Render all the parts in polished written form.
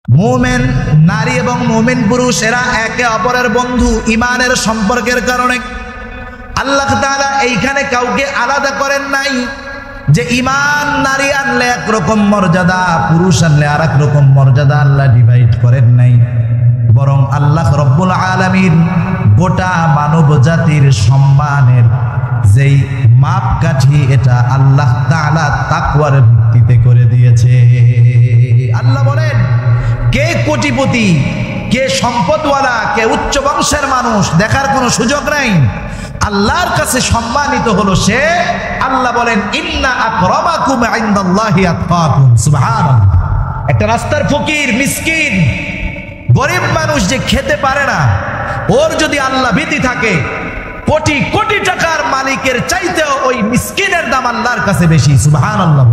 মুমিন নারী এবং মুমিন পুরুষ এরা একে অপরের বন্ধু ইমানের সম্পর্কের কারণে। আল্লাহ তাআলা এইখানে কাউকে আলাদা করেন নাই যে ইমান নারী আনলে একরকম মর্যাদা, পুরুষ আনলে আর এক রকম মর্যাদা। আল্লাহ ডিভাইড করেন নাই, বরং আল্লাহ রব্বুল আলামিন গোটা মানব জাতির সম্মানের যেই মাপকাঠি এটা আল্লাহ তাআলা তাকওয়ার ভিত্তিতে করে দিয়েছে। আল্লাহ বলেন, কে কোটিপতি, কে সম্পদওয়ালা, কে উচ্চ বংশের মানুষ দেখার কোনো সুযোগ নাই। আল্লাহর কাছে সম্মানিত হলো সে। আল্লাহ বলেন, ইন্না আকরামাকুম ইনদাল্লাহি আতকাকুম। সুবহানাল্লাহ। একটা রাস্তার ফকির, মিসকিন, গরিব মানুষ যে খেতে পারে না, ওর যদি আল্লাহ ভীতি থাকে, কোটি কোটি টাকার মালিকের চাইতেও ওই মিসকিনের দাম আল্লাহর কাছে বেশি। সুবহানাল্লাহ।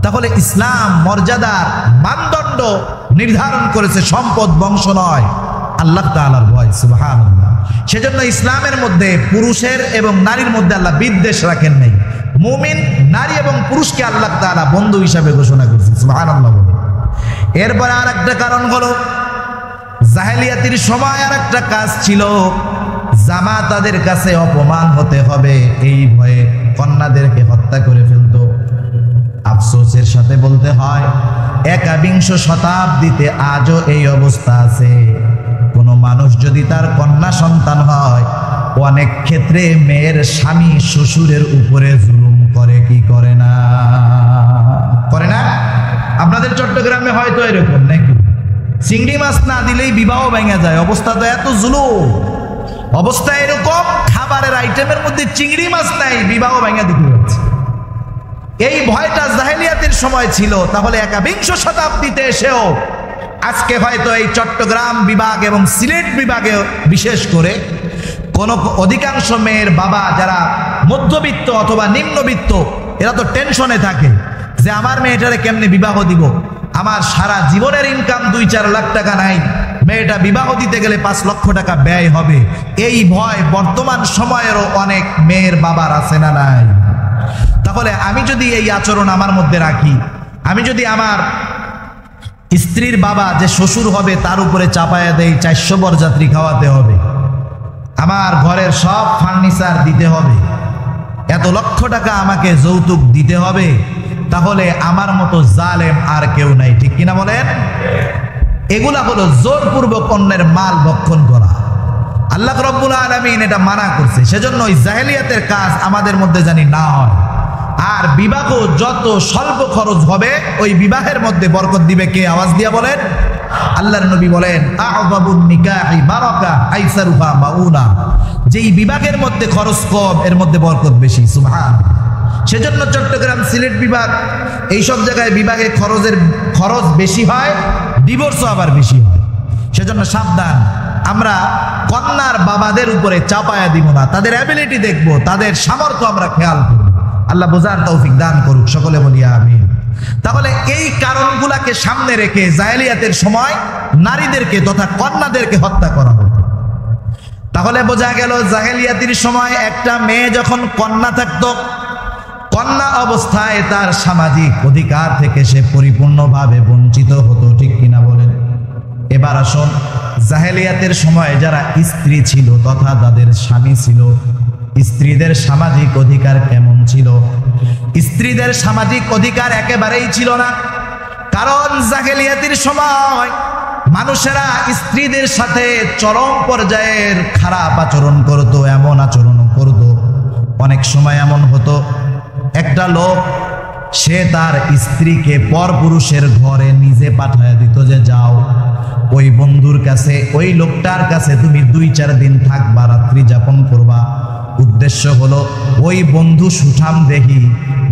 তাহলে ইসলাম মর্যাদার মানদণ্ড নির্ধারণ করেছে, সম্পদ, বংশ নয়, আল্লাহ তাআলার ভয়। সুবহানাল্লাহ। সেজন্য ইসলামের মধ্যে পুরুষের এবং নারীর মধ্যে আল্লাহ বিদ্বেষ রাখেন নাই। মুমিন নারী এবং পুরুষকে আল্লাহ তাআলা বন্ধু হিসাবে ঘোষণা করেছেন। সুবহানাল্লাহ। এরপরে আর একটা কারণ হলো, জাহেলিয়াতের সময় আর একটা কাজ ছিল, জামা তাদের কাছে অপমান হতে হবে এই ভয়ে কন্যাদেরকে হত্যা করে ফেলতো। আফসোসের সাথে বলতে হয়, 21 শতাব্দীতে আজও এই অবস্থা আছে। কোনো মানুষ যদি তার কন্যা সন্তান হয়, অনেক ক্ষেত্রে মেয়ের স্বামী শ্বশুরের উপরে জুলুম করে, কি করে না? করে না? আপনাদের চট্টগ্রামে হয়তো এরকম নাকি? চিংড়ি মাছ না দিলেই বিবাহ ভেঙে যায়। অবস্থা তো এত জুলুম, অবস্থা এরকম, খাবারের আইটেমের মধ্যে চিংড়ি মাছ নাই, বিবাহ ভেঙে দিতে হচ্ছে। এই ভয়টা জাহেলিয়াতের সময় ছিল। তাহলে 21 শতাব্দীতে এসেও আজকে হয়তো এই চট্টগ্রাম বিভাগ এবং সিলেট বিভাগে বিশেষ করে কোন অধিকাংশ মেয়ের বাবা যারা মধ্যবিত্ত অথবা নিম্নবিত্ত, এরা তো টেনশনে থাকে যে আমার মেয়েটারে কেমনে বিবাহ দিব, আমার সারা জীবনের ইনকাম 2-4 লাখ টাকা নাই, মেয়েটা বিবাহ দিতে গেলে 5 লক্ষ টাকা ব্যয় হবে। এই ভয় বর্তমান সময়েরও অনেক মেয়ের বাবার আছে না নাই? তাহলে আমি যদি এই আচরণ আমার মধ্যে রাখি, আমি যদি আমার স্ত্রীর বাবা যে শ্বশুর হবে তার উপরে চাপায়া দেই 400 বরযাত্রী খাওয়াতে হবে, আমার ঘরের সব ফার্নিচার দিতে হবে, এত লক্ষ টাকা আমাকে যৌতুক দিতে হবে, তাহলে আমার মতো জালেম আর কেউ নাই, ঠিক কিনা বলেন? এগুলা হলো জোরপূর্বক অন্যের মাল ভক্ষণ করা। আল্লাহ রাব্বুল আলামিন এটা মানা করছে। সেজন্য ওই জাহেলিয়াতের কাজ আমাদের মধ্যে জানি না হয়। আর বিবাহ যত স্বল্প খরচ হবে, ওই বিবাহের মধ্যে বরকত দিবে কে? আওয়াজ দিয়া বলেন। আল্লাহর নবী বলেন, আ'যাবুন নিকাহি বারাকা আইসারুহা মাউনা। যেই বিবাহের মধ্যে খরচ কম, এর মধ্যে বরকত বেশি। সুবহানাল্লাহ। সেজন্য চট্টগ্রাম, সিলেট বিভাগ, এইসব জায়গায় বিবাহে খরচ বেশি হয়, ডিভোর্সও আবার বেশি হয়। সেজন্য সাবধান, আমরা কন্যার বাবাদের উপরে চাপায়া দিব না, তাদের অ্যাবিলিটি দেখবো, তাদের সামর্থ্য আমরা খেয়াল করব। আল্লাহ বোঝার তৌফিক দান করুক, সকলে বলি আমিন। তাহলে এই কারণগুলাকে সামনে রেখে জাহেলিয়াতের সময় নারীদেরকে তথা কন্যাদেরকে হত্যা করা হতো। তাহলে বোঝা গেল জাহেলিয়াতের সময় একটা মেয়ে যখন কন্যা থাকতো, কন্যা অবস্থায় তার সামাজিক অধিকার থেকে সে পরিপূর্ণভাবে বঞ্চিত হতো, ঠিক কিনা বলেন? এবার আসুন, জাহেলিয়াতের সময় যারা স্ত্রী ছিল তথা যাদের স্বামী ছিল, স্ত্রীদের সামাজিক অধিকার কেমন ছিল? স্ত্রীদের সামাজিক অধিকার একেবারেই ছিল না। কারণ জাহেলিয়াতের সময় মানুষেরা স্ত্রীদের সাথে চরম পর্যায়ের খারাপ আচরণ করত, এমন আচরণ করত। অনেক সময় এমন হতো, একটা লোক সে তার স্ত্রীকে পরপুরুষের ঘরে নিজে পাঠায় দিত যে যাও ওই বন্ধুর কাছে, ওই লোকটার কাছে তুমি 2-4 দিন থাকবা, রাত্রি যাপন করবা। উদ্দেশ্য হলো ওই বন্ধু সুঠাম দেহি,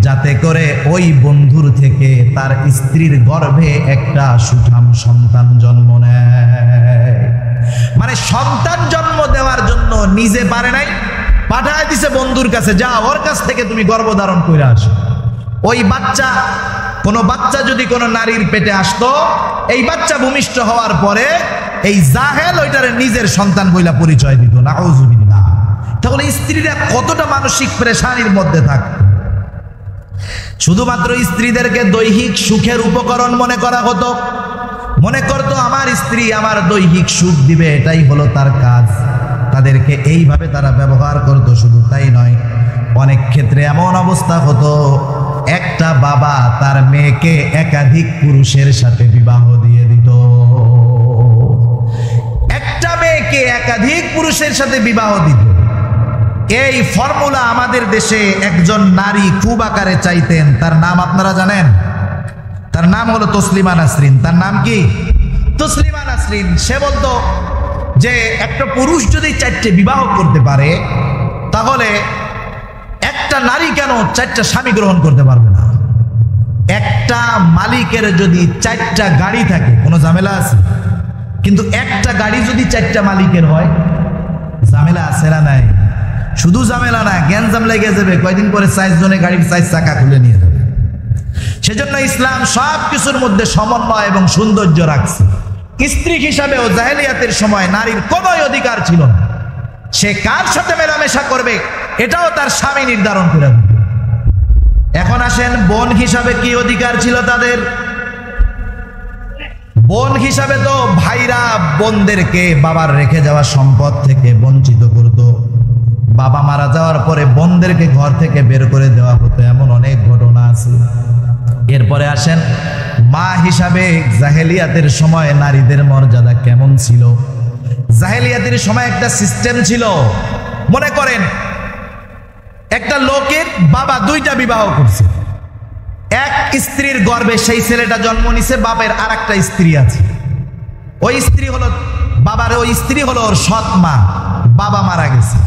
যাতে করে ওই বন্ধুর থেকে তার স্ত্রীর গর্ভে একটা সুঠাম সন্তান জন্ম নেয়। মানে সন্তান জন্ম দেওয়ার জন্য নিজে পারে নাই, পাঠায় দিছে বন্ধুর কাছে, যা ওর কাছ থেকে তুমি গর্ভধারণ করে আসো। ওই বাচ্চা, কোনো বাচ্চা যদি কোনো নারীর পেটে আসতো, এই বাচ্চা ভূমিষ্ঠ হওয়ার পরে এই জাহেল ওইটারে নিজের সন্তান বইলা পরিচয় দিত। নাউযুবিল্লাহ। তাহলে স্ত্রীরা কতটা মানসিক পেরেশানির মধ্যে থাকত। শুধুমাত্র স্ত্রীদেরকে দৈহিক সুখের উপকরণ মনে করা হতো, মনে করতো আমার স্ত্রী আমার দৈহিক সুখ দিবে, এটাই হলো তার কাজ। তাদেরকে এইভাবে তারা ব্যবহার করতো। শুধু তাই নয়, অনেক ক্ষেত্রে এমন অবস্থা হতো একটা বাবা তার মেয়েকে একাধিক পুরুষের সাথে বিবাহ দিয়ে দিত। একটা মেয়েকে একাধিক পুরুষের সাথে বিবাহ দিত। এই ফর্মুলা আমাদের দেশে একজন নারী খুব আকারে চাইতেন। তার নাম আপনারা জানেন? তার নাম হলো তসলিমা নাসরিন। তার নাম কি? তসলিমা নাসরিন। সে বলতো যে একটা পুরুষ যদি 4টে বিবাহ করতে পারে, তাহলে একটা নারী কেন 4টা স্বামী গ্রহণ করতে পারবে না? একটা মালিকের যদি 4টা গাড়ি থাকে কোনো ঝামেলা আছে? কিন্তু একটা গাড়ি যদি 4টা মালিকের হয়, ঝামেলা আছে না নাই? শুধু ঝামেলা না, গ্যাঞ্জাম লেগে যাবে। কয়দিন পরে 4 জনে গাড়ির 4 চাকা খুলে নিয়ে যাবে। সেজন্য ইসলাম সব কিছুর মধ্যে সমন্বয় এবং সৌন্দর্য রাখছে। স্ত্রী হিসাবেও জাহেলিয়াতের সময় নারীর কোনো অধিকার ছিল না। সে কার সাথে মেলামেশা করবে এটাও তার স্বামী নির্ধারণ করে দিত। এখন আসেন, বোন হিসাবে কি অধিকার ছিল তাদের? বোন হিসাবে তো ভাইরা বোনদেরকে বাবার রেখে যাওয়া সম্পদ থেকে বঞ্চিত করত। বাবা মারা যাওয়ার পরে বোনদেরকে ঘর থেকে বের করে দেওয়া হতো, এমন অনেক ঘটনা আছে। এরপরে আসেন, মা হিসাবে জাহেলিয়াতের সময় নারীদের মর্যাদা কেমন ছিল? জাহেলিয়াতের সময় একটা সিস্টেম ছিল। মনে করেন একটা লোকের বাবা 2টা বিবাহ করছে। এক স্ত্রীর গর্ভে সেই ছেলেটা জন্ম নিছে, বাবার আরেকটা স্ত্রী আছে। ওই স্ত্রী হলো বাবার, ওই স্ত্রী হলো ওর সৎ মা। বাবা মারা গেছে।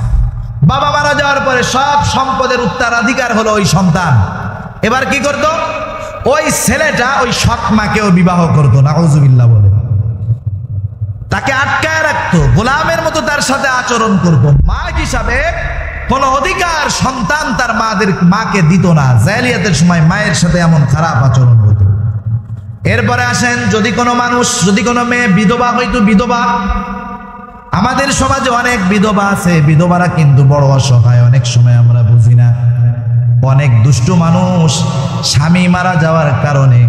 বাবা মারা যাওয়ার পরে সব সম্পদের উত্তরাধিকার হলো ওই সন্তান। এবার কি করতো? ওই ছেলেটা ওই সৎ মাকেও বিবাহ করতো, নাউজুবিল্লাহ বলে। তাকে আটকায় রাখতো, গোলামের মতো তার সাথে আচরণ করতো। মা হিসাবে কোন অধিকার সন্তান তার মাকে দিত না। জাহেলিয়াতের সময় মায়ের সাথে এমন খারাপ আচরণ হতো। এরপরে আসেন, যদি কোনো মানুষ, যদি কোনো মেয়ে বিধবা হইতো, বিধবা, আমাদের সমাজে অনেক বিধবা আছে। বিধবারা কিন্তু বড় অসহায়, অনেক সময় আমরা বুঝি না। অনেক দুষ্ট মানুষ স্বামী মারা যাওয়ার কারণে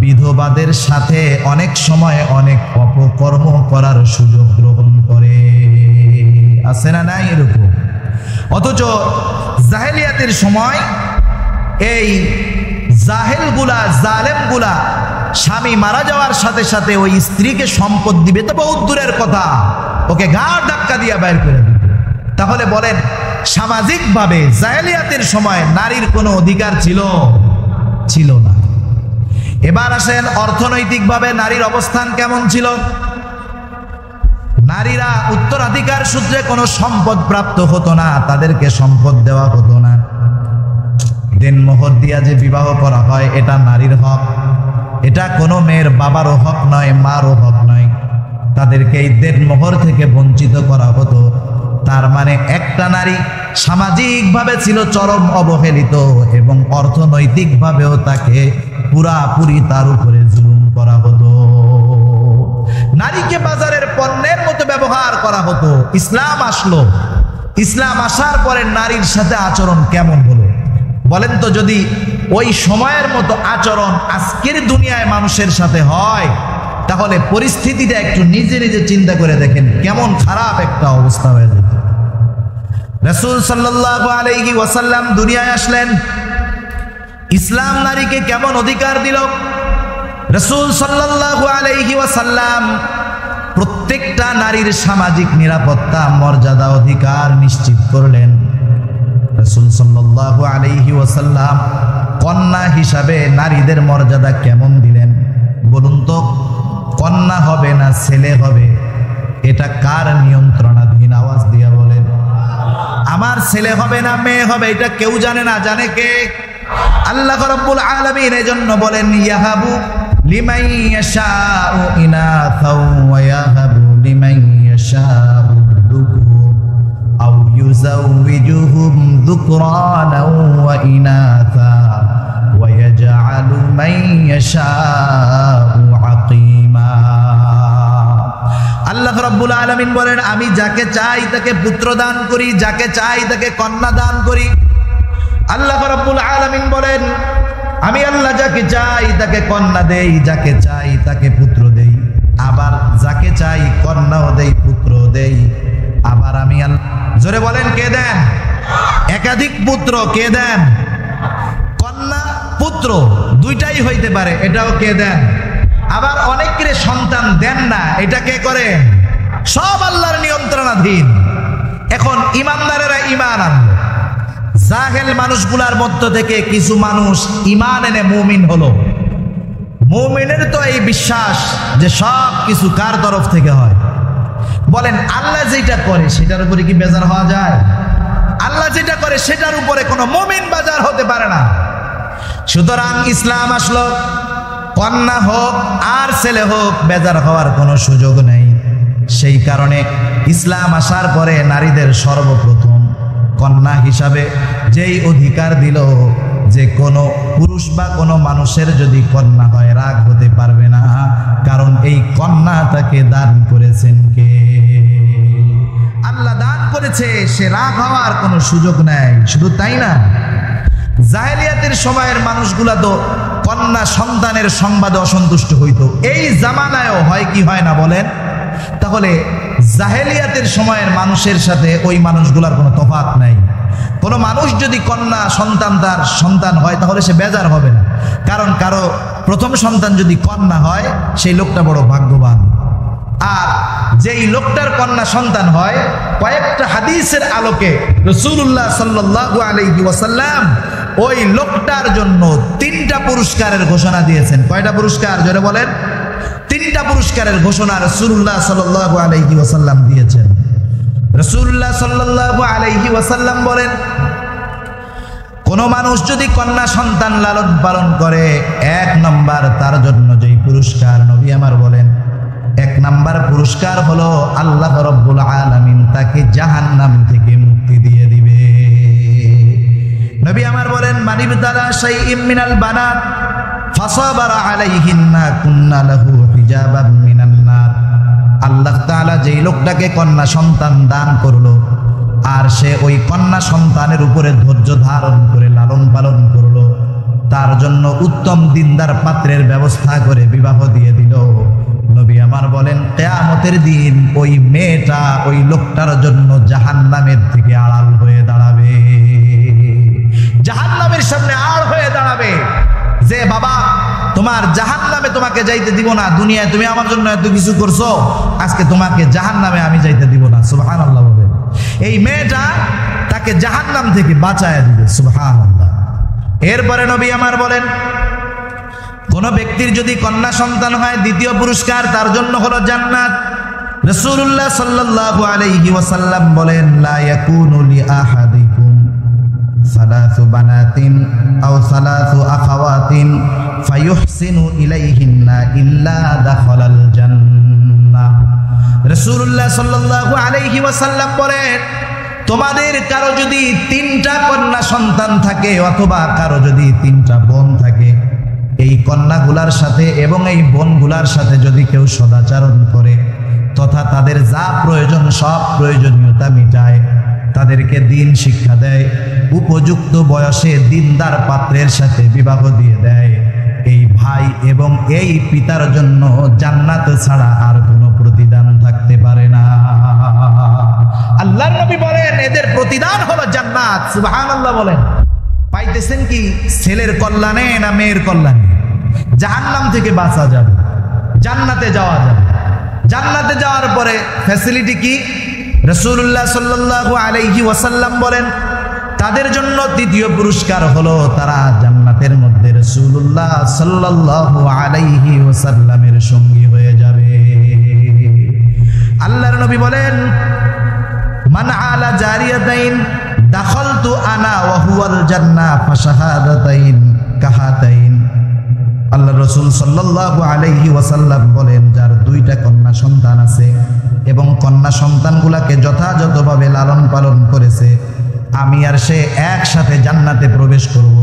বিধবাদের সাথে অনেক সময় অনেক অপকর্ম করার সুযোগ গ্রহণ করে। আছে না নাই এরকম? অথচ জাহেলিয়াতের সময় এই জাহেলগুলা, জালেমগুলা স্বামী মারা যাওয়ার সাথে সাথে ওই স্ত্রীকে সম্পদ দিবে তো বহুত দূরের কথা, ওকে ঘাড় ধাক্কা দিয়ে বাইর করে দিবে। তাহলে বলেন, সামাজিকভাবে জাহেলিয়াতের সময় নারীর কোনো অধিকার ছিল না। এবার আসেন, অর্থনৈতিকভাবে নারীর অবস্থান কেমন ছিল? নারীরা উত্তরাধিকার সূত্রে কোনো সম্পদ প্রাপ্ত হতো না, তাদেরকে সম্পদ দেওয়া হতো না। দেনমোহর দিয়া যে বিবাহ করা হয় এটা নারীর হক, এটা কোনো মেয়ের বাবারও হক নয়, মারও হক নয়। তাদেরকে এই দেনমোহর থেকে বঞ্চিত করা হতো। তার মানে একটা নারী সামাজিকভাবে ছিল চরম অবহেলিত এবং অর্থনৈতিকভাবেও তাকে পুরাপুরি তার উপরে জুলুম করা হতো। নারীকে বাজারের পণ্যের মতো ব্যবহার করা হতো। ইসলাম আসলো, ইসলাম আসার পরে নারীর সাথে আচরণ কেমন হলো বলেন তো? যদি ওই সময়ের মতো আচরণ আজকের দুনিয়ায় মানুষের সাথে হয়, তাহলে পরিস্থিতিটা একটু নিজে নিজে চিন্তা করে দেখেন কেমন খারাপ একটা অবস্থা হয়ে যেত। রাসূল সাল্লাল্লাহু আলাইহি ওয়াসাল্লাম দুনিয়ায় আসলেন, ইসলাম নারীকে কেমন অধিকার দিল। রাসূল সাল্লাল্লাহু আলাইহি ওয়াসাল্লাম প্রত্যেকটা নারীর সামাজিক নিরাপত্তা, মর্যাদা, অধিকার নিশ্চিত করলেন। রাসূল সাল্লাল্লাহু আলাইহি ওয়াসাল্লাম কন্যা হিসাবে নারীদের মর্যাদা কেমন দিলেন বলুন তো? কন্যা হবে না ছেলে হবে, এটা কার নিয়ন্ত্রণাধীন? আওয়াজ দিয়া বলেন। আমার ছেলে হবে না মেয়ে হবে, এটা কেউ জানে না। জানে কে? আল্লাহ রাব্বুল আলামিন। এজন্য বলেন, ইয়াহাবু লিমান ইয়াশাউ ইনাথাও ওয়া ইয়াহাবু লিমান ইয়াশাউ যুকুর আও ইউযাউযুহুম যুকরানাও ওয়া ইনাথা ওয়া ইয়াজআলু মান ইয়াশাউ আকীমা। আল্লাহ রাব্বুল আলামিন বলেন, আমি যাকে চাই তাকে পুত্র দান করি, যাকে চাই তাকে কন্যা দান করি। আল্লাহ রাব্বুল আলামিন বলেন, আমি আল্লাহ যাকে চাই তাকে কন্যা দেই, যাকে চাই তাকে পুত্র দেই। কন্যাও দেই, পুত্র দেই। আবার আমি আল্লাহ, জোরে বলেন কে দেন? একাধিক পুত্র কে দেন? কন্যা পুত্র দুইটাই হইতে পারে, এটাও কে দেন। আবার অনেকের সন্তান দেন না, এটা কে করে? সব আল্লাহর নিয়ন্ত্রণাধীন। এখন ইমানদারেরা ইমান আনলো, জাহেল মানুষগুলার মধ্য থেকে কিছু মানুষ ইমান এনে মুমিন হলো। মুমিনের তো এই বিশ্বাস যে সব কিছু কার তরফ থেকে হয়। বলেন আল্লাহ যেটা করে সেটার উপরে কি বেজার হওয়া যায়? আল্লাহ যেটা করে সেটার উপরে কোনো মুমিন বাজার হতে পারে না। সুতরাং ইসলাম আসলো, কন্যা হোক আর ছেলে হোক বেজার হওয়ার কোনো সুযোগ নেই। সেই কারণে ইসলাম আসার পরে নারীদের সর্বপ্রথম কন্যা হিসাবে যেই অধিকার দিল যে কোনো পুরুষ বা কোনো মানুষের যদি কন্যা হয় রাগ হতে পারবে না, কারণ এই কন্যাটাকে দান করেছেন কে? আল্লাহ দান করেছে, সে রাগ হওয়ার কোনো সুযোগ নেই। শুধু তাই না, জাহেলিয়াতের সময়ের মানুষগুলা তো কন্যা সন্তানের সংবাদে অসন্তুষ্ট হইতো। এই জামানায়ও হয় কি হয় না বলেন? তাহলে জাহেলিয়াতের সময়ের মানুষের সাথে ওই মানুষগুলার কোনো তফাৎ নাই। কোনো মানুষ যদি কন্যা সন্তান তার সন্তান হয় তাহলে সে বেজার হবে না, কারণ কারো প্রথম সন্তান যদি কন্যা হয় সেই লোকটা বড় ভাগ্যবান। আর যেই লোকটার কন্যা সন্তান হয়, কয়েকটা হাদিসের আলোকে রাসূলুল্লাহ সাল্লাল্লাহু আলাইহি ওয়াসাল্লাম ওই লোকটার জন্য 3টা পুরস্কারের ঘোষণা দিয়েছেন। কয়টা পুরস্কার জোরে বলেন? 3টা পুরস্কারের ঘোষণা রাসূলুল্লাহ সাল্লাল্লাহু আলাইহি ওয়াসাল্লাম দিয়েছেন। রাসূলুল্লাহ সাল্লাল্লাহু আলাইহি ওয়াসাল্লাম বলেন, কোন মানুষ যদি কন্যা সন্তান লালন পালন করে, 1 নম্বর তার জন্য যেই পুরস্কার, নবী আমার বলেন 1 নম্বর পুরস্কার হলো আল্লাহ রাব্বুল আলামিন তাকে জাহান্নাম থেকে মুক্তি দিয়ে দিবে। নবী আমার বলেন, মানিবতালা শাইইম মিনাল বানাত ফাসাবারা আলাইহিন্না কুন্না লাহু হিজাবাম মিনান নার। আল্লাহ তাআলা যেই লোকটাকে কন্যা সন্তান দান করলো আর সে ওই কন্যা সন্তানের উপরে ধৈর্য ধারণ করে লালন পালন করলো, তার জন্য উত্তম দিনদার পাত্রের ব্যবস্থা করে বিবাহ দিয়ে দিল। নবী আমার বলেন, কিয়ামতের দিন ওই মেয়েটা ওই লোকটার জন্য জাহান্নামের থেকে আড়াল হয়ে দাঁড়াবে, জাহান্নামের সামনে আড় হয়ে দাঁড়াবে যে বাবা তোমার জাহান্নামে তোমাকে যাইতে দিব না, দুনিয়ায় তুমি আমার জন্য এত কিছু করছো, আজকে তোমাকে জাহান্নামে আমি যাইতে দিব না। সুবহানাল্লাহ বলেন। এই মেয়েটা তাকে জাহান্নাম থেকে বাঁচায় দিবে। সুবহানাল্লাহ। এরপরে নবী আমার বলেন, কোন ব্যক্তির যদি কন্যা সন্তান হয়, 2য় পুরস্কার তার জন্য হলো জান্নাত। রাসূলুল্লাহ সাল্লাল্লাহু আলাইহি ওয়াসাল্লাম বলেন, লা ইয়াকুনু লি আহাদিকুম সালাসু বানাতিন আও সালাসু আখাওয়াতিন ফায়ুহসিনু ইলাইহিন্না ইল্লা দাখালাল জান্নাহ। রাসূলুল্লাহ সাল্লাল্লাহু আলাইহি ওয়াসাল্লাম বলেন, তোমাদের কারো যদি 3টা কন্যা সন্তান থাকে অথবা কারো যদি 3টা বোন থাকে, এই কন্যাগুলার সাথে এবং এই বোনগুলার সাথে যদি কেউ সদাচরণ করে তথা তাদের যা প্রয়োজন সব প্রয়োজনীয়তা মিটায়, তাদেরকে দিন শিক্ষা দেয়, উপযুক্ত বয়সে দিনদার পাত্রের সাথে বিবাহ দিয়ে দেয়, এই ভাই এবং এই পিতার জন্য জান্নাত ছাড়া আর কোনো প্রতিদান থাকতে পারে না। আল্লাহর নবী বলেন, এদের প্রতিদান হলো জান্নাত। সুবহানাল্লাহ বলেন। পাইতেছেন কি ছেলের কল্যাণে না মেয়ের কল্যাণে? জাহান্নাম থেকে বাঁচা যাবে, জান্নাতে যাওয়া যাবে। জান্নাতে যাওয়ার পরে ফ্যাসিলিটি কি? রাসূলুল্লাহ সাল্লাল্লাহু আলাইহি ওয়াসাল্লাম বলেন, তাদের জন্য 2য় পুরস্কার হলো তারা জান্নাতের মধ্যে রাসূলুল্লাহ সাল্লাল্লাহু আলাইহি ওয়াসাল্লামের সঙ্গী হয়ে যাবে। আল্লাহর নবী বলেন, মান আলা জারিয়াতাইন দাখালতু আনা ওয়া হুয়াল জান্নাহ ফাশাহাদাতাইন কাহাতাইন। আল্লাহ রাসূল সাল্লাল্লাহু আলাইহি ওয়াসাল্লাম বলেন, যার 2টা কন্যা সন্তান আছে এবং কন্যা সন্তানগুলোকে যথাযথভাবে লালন পালন করেছে, আমি আর সে একসাথে জান্নাতে প্রবেশ করব।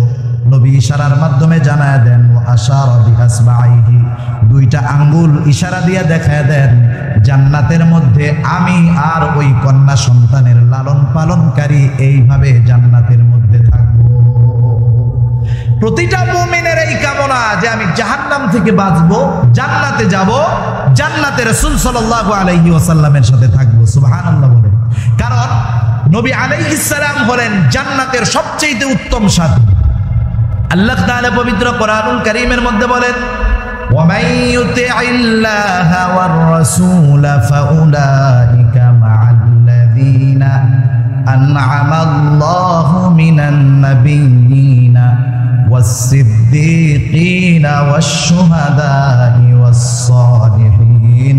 নবী ইশারার মাধ্যমে জানায় দেন, ও আশারা বিআসবাইহি, 2টা আঙ্গুল ইশারা দিয়ে দেখায় দেন, জান্নাতের মধ্যে আমি আর ওই কন্যা সন্তানের লালন পালনকারী এইভাবে জান্নাতের মধ্যে থাকব। প্রতিটা মুমিনের এই কামনা যে আমি জাহান্নাম থেকে বাঁচবো, জান্নাতে যাব, জান্নাতে রাসূল সাল্লাল্লাহু আলাইহি ওয়াসাল্লামের সাথে থাকবো। সুবহানাল্লাহ বলেন। কারণ নবী আলাইহিস সালাম হলেন জান্নাতের সবচেয়ে উত্তম সাথী। আল্লাহ তাআলা পবিত্র কোরআনুল কারীমের মধ্যে বলেন, وَمَن يُطِعِ اللَّهَ وَالرَّسُولَ فَأُولَٰئِكَ مَعَ الَّذِينَ أَنْعَمَ اللَّهُ مِنَ النَّبِيِّينَ وَالصِّدِّيقِينَ وَالشُّهَدَاءِ وَالصَّالِحِينَ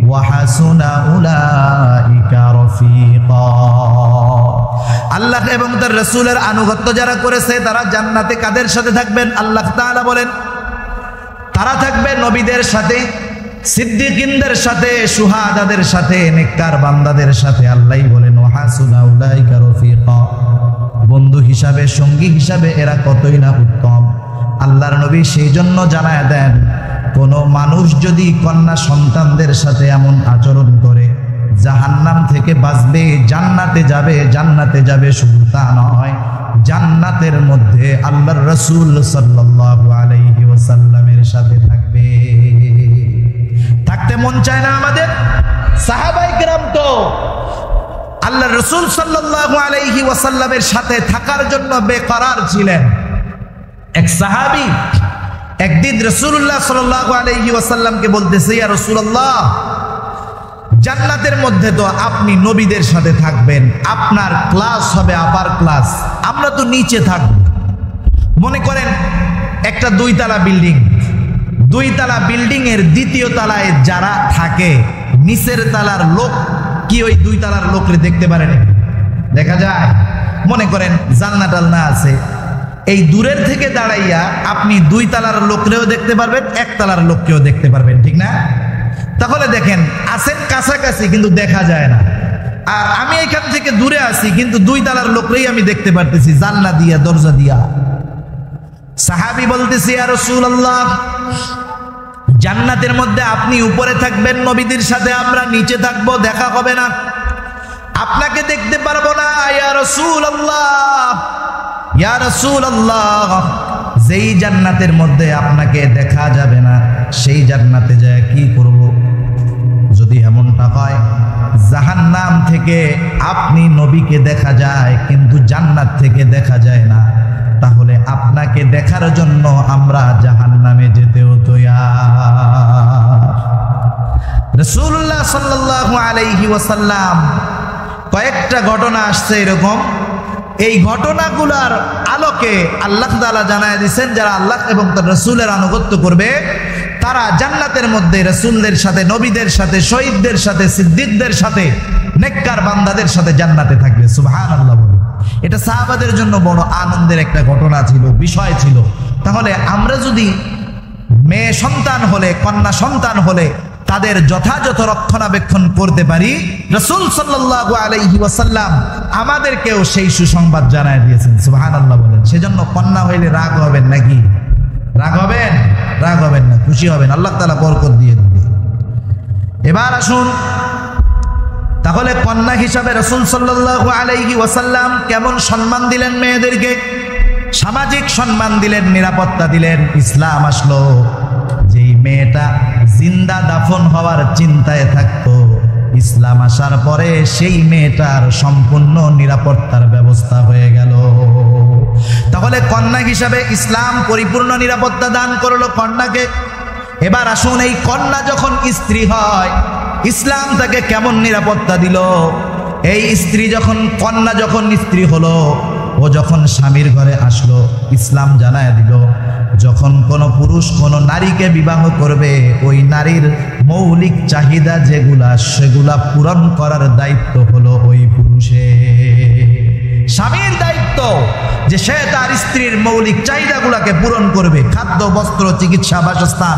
وَحَسُنَ أُولَٰئِكَ رَفِيقًا। আল্লাহ এবং তার রাসূলের আনুগত্য যারা করেছে তারা জান্নাতে কাদের সাথে থাকবেন? আল্লাহ তাআলা বলেন তারা থাকবে নবীদের সাথে, সিদ্দিকিনদের সাথে, শুহাদাদের সাথে, নেককার বান্দাদের সাথে। আল্লাহই বলেন ওয়াহাসুনা উলাইকা রফিকা, বন্ধু হিসাবে, সঙ্গী হিসাবে এরা কতই না উত্তম। আল্লাহর নবী সেই জন্য জানায় দেন, কোন মানুষ যদি কন্যা সন্তানদের সাথে এমন আচরণ করে জাহান্নাম থেকে বাঁচবে, জান্নাতে যাবে। জান্নাতে যাবে শুধু তা নয়, জান্নাতের মধ্যে আল্লাহর রাসূল সাল্লাল্লাহু আলাইহি ওয়াসাল্লামের সাথে থাকবে। থাকতে মন চায় না আমাদের? সাহাবায়ে কেরাম তো আল্লাহর রাসূল সাল্লাল্লাহু আলাইহি ওয়াসাল্লামের সাথে থাকার জন্য বেকরার ছিলেন। এক সাহাবী একদিন রাসূলুল্লাহ সাল্লাল্লাহু আলাইহি ওয়াসাল্লামকে বলতেছে, ইয়া রাসূলুল্লাহ, জান্নাতের মধ্যে তো আপনি নবীদের সাথে থাকবেন, আপনার ক্লাস হবে আপার ক্লাস, আমরা তো নিচে থাকব। মনে করেন একটা দুইতলা বিল্ডিং, দুইতলা বিল্ডিং এর দ্বিতীয় তলায় যারা থাকে, নিচের তলার লোক কি ওই দুই তলার লোকরে দেখতে পারেন? দেখা যায়? মনে করেন জানলা টালনা আছে, এই দূরের থেকে দাঁড়াইয়া আপনি দুই তলার লোকরেও দেখতে পারবেন, এক তলার লোককেও দেখতে পারবেন, ঠিক না? তাহলে দেখেন আছেন কাছাকাছি কিন্তু দেখা যায় না। আর আমি এখান থেকে দূরে আছি কিন্তু দুই তলার লোকরেই আমি দেখতে পারতেছি জানলা দিয়া, দরজা দিয়া। সাহাবী বলতেছে, ইয়া রাসূলুল্লাহ, জান্নাতের মধ্যে আপনি উপরে থাকবেন নবীদের সাথে, আমরা নিচে থাকবো, দেখা হবে না, আপনাকে দেখতে পারবো না। ইয়া রাসূলুল্লাহ, ইয়া রাসূলুল্লাহ, যেই জান্নাতের মধ্যে আপনাকে দেখা যাবে না সেই জান্নাতে যায় কি করব? যদি এমনটা হয় জাহান্নাম থেকে আপনি নবীকে দেখা যায় কিন্তু জান্নাত থেকে দেখা যায় না, তাহলে আপনাকে দেখার জন্য আমরা জাহান্নামে যেতেও তৈয়ার। রাসূলুল্লাহ সাল্লাল্লাহু আলাইহি ওয়াসাল্লাম কয়েকটা ঘটনা আসছে এরকম, এই ঘটনাগুলোর আলোকে আল্লাহ তাআলা জানায় দিয়েছেন যারা আল্লাহ এবং তার রাসূলের আনুগত্য করবে তারা জান্নাতের মধ্যে রাসূলদের সাথে, নবীদের সাথে, শহীদদের সাথে, সিদ্দিকদের সাথে, নেককার বান্দাদের সাথে জান্নাতে থাকবে। সুবহানাল্লাহ বলে। এটা সাহাবাদের জন্য বড় আনন্দের একটা ঘটনা ছিল, বিষয় ছিল। তাহলে আমরা যদি মেয়ে সন্তান হলে, কন্যা সন্তান হলে তাদের যথাযথ রক্ষণাবেক্ষণ করতে পারি, রাসূল সাল্লাল্লাহু আলাইহি ওয়াসাল্লাম আমাদেরকেও সেই সুসংবাদ জানায় দিয়েছেন। সুবহানাল্লাহ বলেন। সেজন্য কন্যা হইলে রাগ হবেন নাকি? রাগ হবেন? রাগ হবেন না, খুশি হবেন, আল্লাহ তাআলা বরকত দিয়ে দিবে। এবার আসুন, তাহলে কন্যা হিসাবে রাসূল সাল্লাল্লাহু আলাইহি ওয়াসাল্লাম কেমন সম্মান দিলেন মেয়েদেরকে? সামাজিক সম্মান দিলেন, নিরাপত্তা দিলেন। ইসলাম আসলো, যেই মেয়েটা জিন্দা দাফন হওয়ার চিন্তায় থাকতো, ইসলাম আসার পরে সেই মেয়েটার সম্পূর্ণ নিরাপত্তার ব্যবস্থা হয়ে গেল। তাহলে কন্যা হিসাবে ইসলাম পরিপূর্ণ নিরাপত্তা দান করলো কন্যাকে। এবার আসুন, এই কন্যা যখন স্ত্রী হয় ইসলাম তাকে কেমন নিরাপত্তা দিল? এই স্ত্রী যখন, কন্যা যখন স্ত্রী হলো, ও যখন স্বামীর ঘরে আসলো, ইসলাম জানায় দিল যখন কোনো পুরুষ কোনো নারীকে বিবাহ করবে ওই নারীর মৌলিক চাহিদা যেগুলা সেগুলা পূরণ করার দায়িত্ব হলো ওই পুরুষের। স্বামীর দায়িত্ব যে সে তার স্ত্রীর মৌলিক চাহিদাগুলাকে পূরণ করবে, খাদ্য, বস্ত্র, চিকিৎসা, বাসস্থান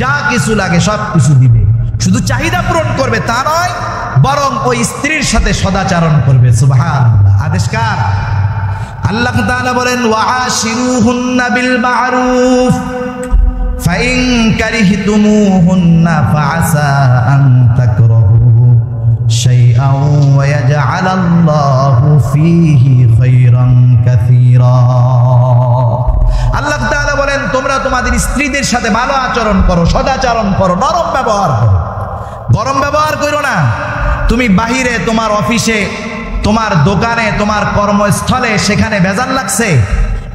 যা কিছু লাগে সব কিছু দিবে। শুধু চাহিদা পূরণ করবে তা নয়, বরং ওই স্ত্রীর সাথে সদাচরণ করবে। সুবহানাল্লাহ। আদেশ কার? আল্লাহ তাআলা বলেন ওয়াআশিরুহুন্না বিল মা'রুফ ফাইন কারিহতুমুহুন্না ফাআসা আন তাকরাহু শাইআন ওয়া ইয়াজআলাল্লাহু ফীহি খায়রান কাসীরা। আল্লাহ তোমরা তোমাদের স্ত্রীদের সাথে ভালো আচরণ করো, সদাচরণ করো, নরম ব্যবহার করো, গরম ব্যবহার করো না। তুমি বাহিরে তোমার অফিসে, তোমার দোকানে, তোমার কর্মস্থলে সেখানে ভেজাল লাগছে,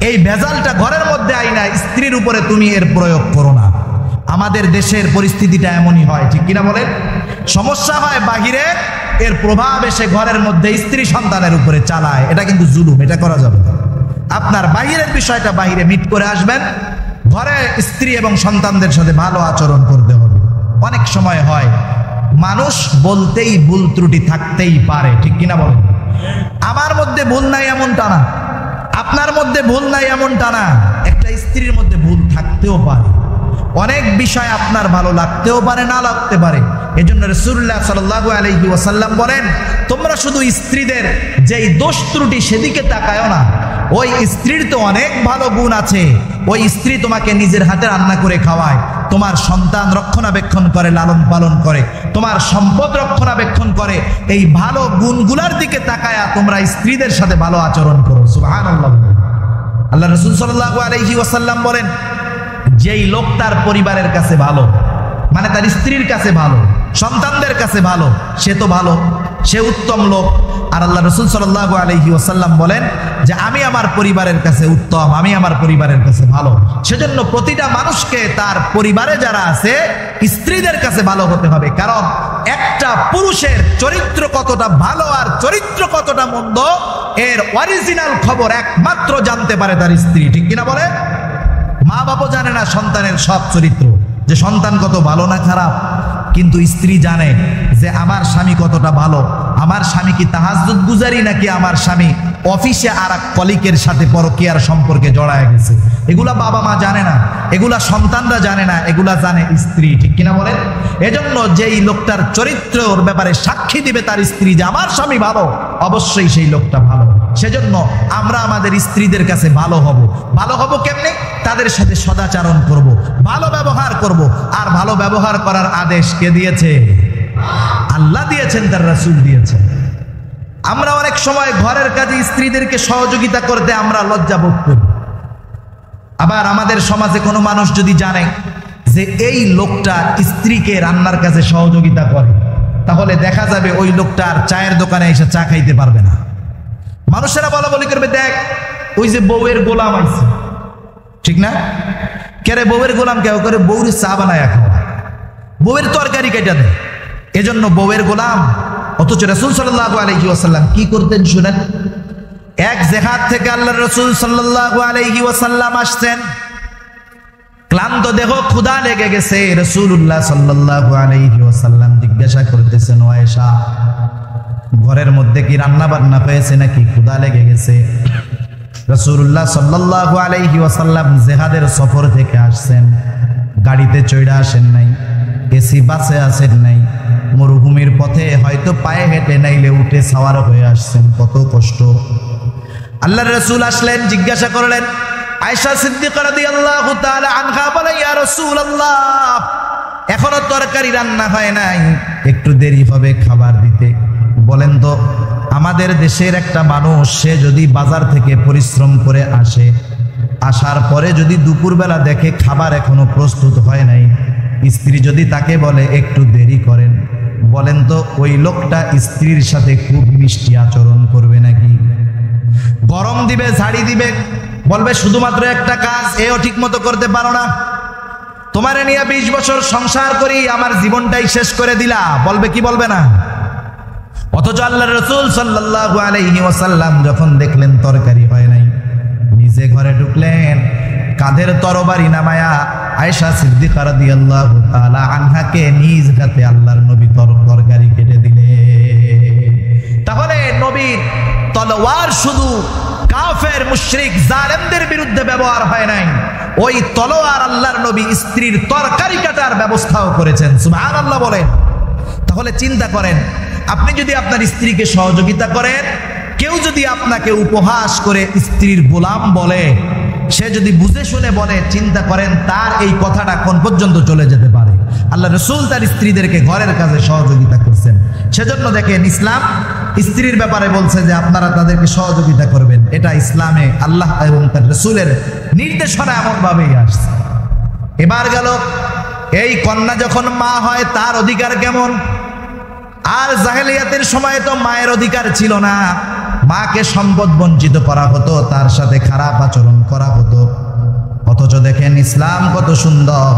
এই ভেজালটা ঘরের মধ্যে আইনা স্ত্রীর উপরে তুমি এর প্রয়োগ করো না। আমাদের দেশের পরিস্থিতিটা এমনই হয়, ঠিক কিনা বলেন? সমস্যা হয় বাহিরে, এর প্রভাব এসে ঘরের মধ্যে স্ত্রী সন্তানের উপরে চালায়। এটা কিন্তু জুলুম, এটা করা যাবে না। আপনার বাহিরের বিষয়টা বাহিরে মিট করে আসবেন, ঘরে স্ত্রী এবং সন্তানদের সাথে ভালো আচরণ করতে হবে। অনেক সময় হয় মানুষ বলতেই ভুল ত্রুটি থাকতেই পারে, ঠিক কিনা বলেন? আমার মধ্যে ভুল নাই এমনটা না, আপনার মধ্যে ভুল নাই এমনটা না, একটা স্ত্রীর মধ্যে ভুল থাকতেও পারে। অনেক বিষয় আপনার ভালো লাগতেও পারে, না লাগতে পারে। এজন্য রাসূলুল্লাহ সাল্লাল্লাহু আলাইহি ওয়াসাল্লাম বলেন, তোমরা শুধু স্ত্রীদের যেই দোষ ত্রুটি সেদিকে তাকায়ও না। ওই স্ত্রীর তো অনেক ভালো গুণ আছে, ওই স্ত্রী তোমাকে নিজের হাতে রান্না করে খাওয়ায়, তোমার সন্তান রক্ষণাবেক্ষণ করে, লালন পালন করে, তোমার সম্পদ রক্ষণাবেক্ষণ করে। এই ভালো গুণগুলোর দিকে তাকায়া তোমরা স্ত্রীদের সাথে ভালো আচরণ করো। সুবহানাল্লাহ। আল্লাহ রাসূল সাল্লাল্লাহু আলাইহি ওয়াসাল্লাম বলেন, যেই লোক তার পরিবারের কাছে ভালো, মানে তার স্ত্রীর কাছে ভালো, সন্তানদের কাছে ভালো, সে তো ভালো, সে উত্তম লোক। আর আল্লাহ রাসূল সাল্লাল্লাহু আলাইহি ওয়াসাল্লাম বলেন যে আমি আমার পরিবারের কাছে উত্তম, আমি আমার পরিবারের কাছে ভালো। সেজন্য প্রতিটা মানুষকে তার পরিবারে যারা আছে স্ত্রীদের কাছে ভালো হতে হবে। কারণ একটা পুরুষের চরিত্র কতটা ভালো আর চরিত্র কতটা মন্দ, এর অরিজিনাল খবর একমাত্র জানতে পারে তার স্ত্রী, ঠিক কিনা বলে? মা বাবা জানে না সন্তানের সব চরিত্র, যে সন্তান কত ভালো না খারাপ, কিন্তু স্ত্রী জানে যে আমার স্বামী কতটা ভালো, আমার স্বামী কি তাহাজ্জুদ গুজারি নাকি আমার স্বামী অফিসে আর এক কলিগের সাথে পরকীয়ার সম্পর্কে জড়ায় গেছে। এগুলা বাবা মা জানে না, এগুলা সন্তানরা জানে না, এগুলা জানে স্ত্রী, ঠিক কিনা বলেন? এজন্য যেই লোকটার চরিত্রের ব্যাপারে সাক্ষী দিবে তার স্ত্রী যে আমার স্বামী ভালো, অবশ্যই সেই লোকটা ভালো। সেজন্য আমরা আমাদের স্ত্রীদের কাছে ভালো হব। ভালো হব কেমনে? তাদের সাথে সদাচরণ করব, ভালো ব্যবহার করব। আর ভালো ব্যবহার করার আদেশ কে দিয়েছে? আল্লাহ দিয়েছেন, তার রাসূল দিয়েছেন। আমরা অনেক সময় ঘরের কাজে স্ত্রীদেরকে সহযোগিতা করতে আমরা লজ্জা বোধ করি। আবার আমাদের সমাজে কোনো মানুষ যদি জানে যে এই লোকটা স্ত্রীকে রান্নার কাজে সহযোগিতা করে, তাহলে দেখা যাবে ওই লোকটা আর চায়ের দোকানে এসে চা খাইতে পারবে না। মানুষেরা বলা বলি করবে, দেখ ওই যে বউয়ের গোলাম আইছে, ঠিক না? কেরে বউয়ের গোলাম কেউ করে? বউর চা বানায় খাওয়া, বউয়ের তরকারি কেটে দেয়, এজন্য বউয়ের গোলাম। অথচ রাসূল সাল্লাল্লাহু আলাইহি ওয়াসাল্লাম কি করতেন শুনেন। এক জিহাদ থেকে আল্লাহর রাসূল সাল্লাল্লাহু আলাইহি ওয়াসাল্লাম আসছেন, ক্লান্ত দেহ, ক্ষুধা লেগে গেছে। রাসূলুল্লাহ সাল্লাল্লাহু আলাইহি ওয়াসাল্লাম জিজ্ঞাসা করতেছেন, ও আয়েশা, ঘরের মধ্যে কি রান্না বান্না হয়েছে নাকি ক্ষুধা লেগে গেছে? রাসূলুল্লাহ সাল্লাল্লাহু আলাইহি ওয়াসাল্লাম জিহাদের সফর থেকে আসছেন, গাড়িতে চড়ে আসেন নাই, এসি বাসে আসেন নাই, মরুভূমির পথে হয়তো পায়ে হেঁটে নাইলে উঠে সাওয়ার হয়ে আসছেন, কত কষ্ট। আল্লাহর রাসূল আসলেন, জিজ্ঞাসা করলেন, আয়েশা সিদ্দিকা রাদিয়াল্লাহু তাআলা আনহা বলে, ইয়া রাসূলুল্লাহ, এখনো তরকারি রান্না হয় নাই, একটু দেরি হবে খাবার দিতে। বলেন তো, আমাদের দেশের একটা মানুষ, সে যদি বাজার থেকে পরিশ্রম করে আসে, আসার পরে যদি দুপুরবেলা দেখে খাবার এখনো প্রস্তুত হয় নাই, স্ত্রী যদি তাকে বলে একটু দেরি করেন, বলেন তো ওই লোকটা স্ত্রীর সাথে খুব মিষ্টি আচরণ করবে নাকি? গরম দিবে, ঝাড়ি দিবে, বলবে শুধুমাত্র একটা কাজ এও ঠিক মতো করতে পারো না, তোমারে নিয়ে 20 বছর সংসার করি, আমার জীবনটাই শেষ করে দিলা, বলবে কি বলবে না? অথচ আল্লাহর রাসূল সাল্লাল্লাহু আলাইহি ওয়াসাল্লাম যখন দেখলেন তরকারি হয় নাই, নিজে ঘরে ঢুকলেন, কাঁধের তরবারি নামায়া আয়েশা সিদ্দিকা রাদিয়াল্লাহু তাআলা আনহাকে নিজ হাতে আল্লাহর নবী তরকারি কেটে দিলেন। তাহলে নবীর তলোয়ার শুধু কাফের, মুশরিক, জালেমদের বিরুদ্ধে ব্যবহার হয় নাই, ওই তলোয়ার আল্লাহর নবী স্ত্রীর তরকারি কাটার ব্যবস্থাও করেছেন। সুবহানাল্লাহ বলেন। তাহলে চিন্তা করেন, আপনি যদি আপনার স্ত্রীকে সহযোগিতা করেন, কেউ যদি আপনাকে উপহাস করে স্ত্রীর গোলাম বলে, সে যদি বুঝে শুনে বলে, চিন্তা করেন তার এই কথাটা কোন পর্যন্ত চলে যেতে পারে। আল্লাহ রাসূল তার স্ত্রীদেরকে ঘরের কাজে সহযোগিতা করছেন। সেজন্য দেখেন, ইসলাম স্ত্রীর ব্যাপারে বলছে যে আপনারা তাদেরকে সহযোগিতা করবেন। এটা ইসলামে আল্লাহ এবং তার রাসূলের নির্দেশনা এমন ভাবেই আসছে। এবার গেল এই কন্যা যখন মা হয় তার অধিকার কেমন? আর জাহেলিয়াতের সময় তো মায়ের অধিকার ছিল না, মাকে সম্পদ বঞ্চিত করা হতো, তার সাথে খারাপ আচরণ করা হতো। অথচ দেখেন ইসলাম কত সুন্দর।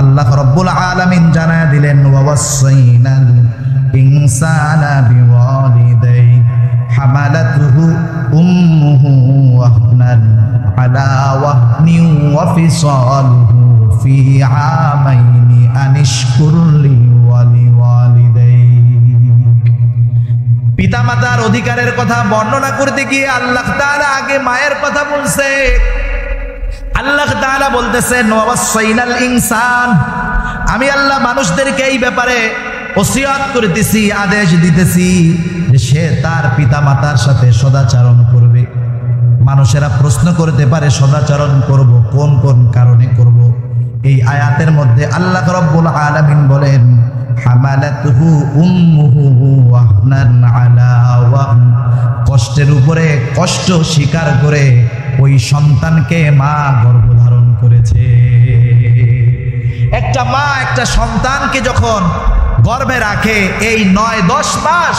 আল্লাহ রাব্বুল আলামিন জানায় দিলেন, ওয়াসাইনাল ইনসানা বিওয়ালিদাইহি হামালাতুহু উম্মুহু ওয়াহনান আলা ওয়াহনিন ওয়া ফিসালুহু ফি আমাইনি আনিশকুর লি ওয়া লিওয়ালিদাইহি। পিতামাতার অধিকারের কথা বর্ণনা করতে গিয়ে আল্লাহ তাআলা আগে মায়ের কথা বলছে। আল্লাহ তাআলা বলতেছেন, ওয়াসাইনাল ইনসান, আমি আল্লাহ মানুষদেরকে এই ব্যাপারে ওসিয়ত করতেছি, আদেশ দিতেছি যে সে তার পিতামাতার সাথে সদাচরণ করবে। মানুষেরা প্রশ্ন করতে পারে সদাচরণ করব কোন কোন কারণে করব? এই আয়াতের মধ্যে আল্লাহ রাব্বুল আলামিন বলেন, হামালাতুহু উম্মুহু ওয়াহনান আলা ওয়াহন, কষ্টের উপরে কষ্ট স্বীকার করে ওই সন্তানকে মা গর্ভধারণ করেছে। একটা মা একটা সন্তানকে যখন গর্ভে রাখে, এই 9-10 মাস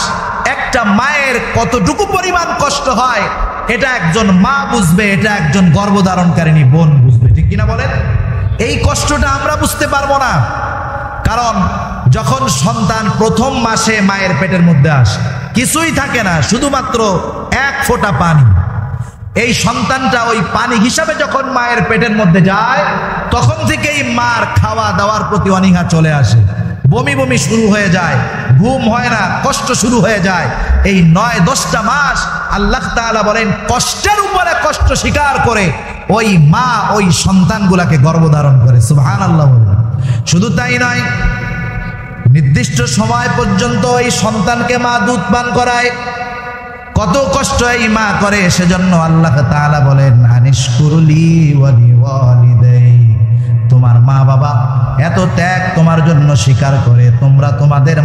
একটা মায়ের কতটুকু পরিমাণ কষ্ট হয় এটা একজন মা বুঝবে, এটা একজন গর্ভধারণকারিণী বোন বুঝবে, ঠিক কিনা বলেন? এই কষ্টটা আমরা বুঝতে পারবো না, কারণ যখন সন্তান প্রথম মাসে মায়ের পেটের মধ্যে আসে কিছুই থাকে না, শুধুমাত্র এক ফোঁটা পানি। এই সন্তানটা ওই পানি হিসাবে যখন মায়ের পেটের মধ্যে যায়, তখন থেকেই মার খাওয়া দাওয়ার প্রতি অনীহা চলে আসে, বমি বমি শুরু হয়ে যায়, ঘুম হয় না, কষ্ট শুরু হয়ে যায়। এই 9-10টা মাস আল্লাহ তাআলা বলেন কষ্টের উপরে কষ্ট স্বীকার করে ওই মা ওই সন্তানগুলাকে গর্ভধারণ করে। সুবহানাল্লাহ। শুধু তাই নয়, নির্দিষ্ট সময় পর্যন্ত এই সন্তানকে মা দুধ পান করায়, কত কষ্ট এই মা করে। সেজন্য আল্লাহ তাআলা বলেন, আনিশকুরলি ওয়া লিওয়ালিদাইহি, তোমার মা বাবা এত ত্যাগ তোমার জন্য স্বীকার করে, তোমরা তোমাদের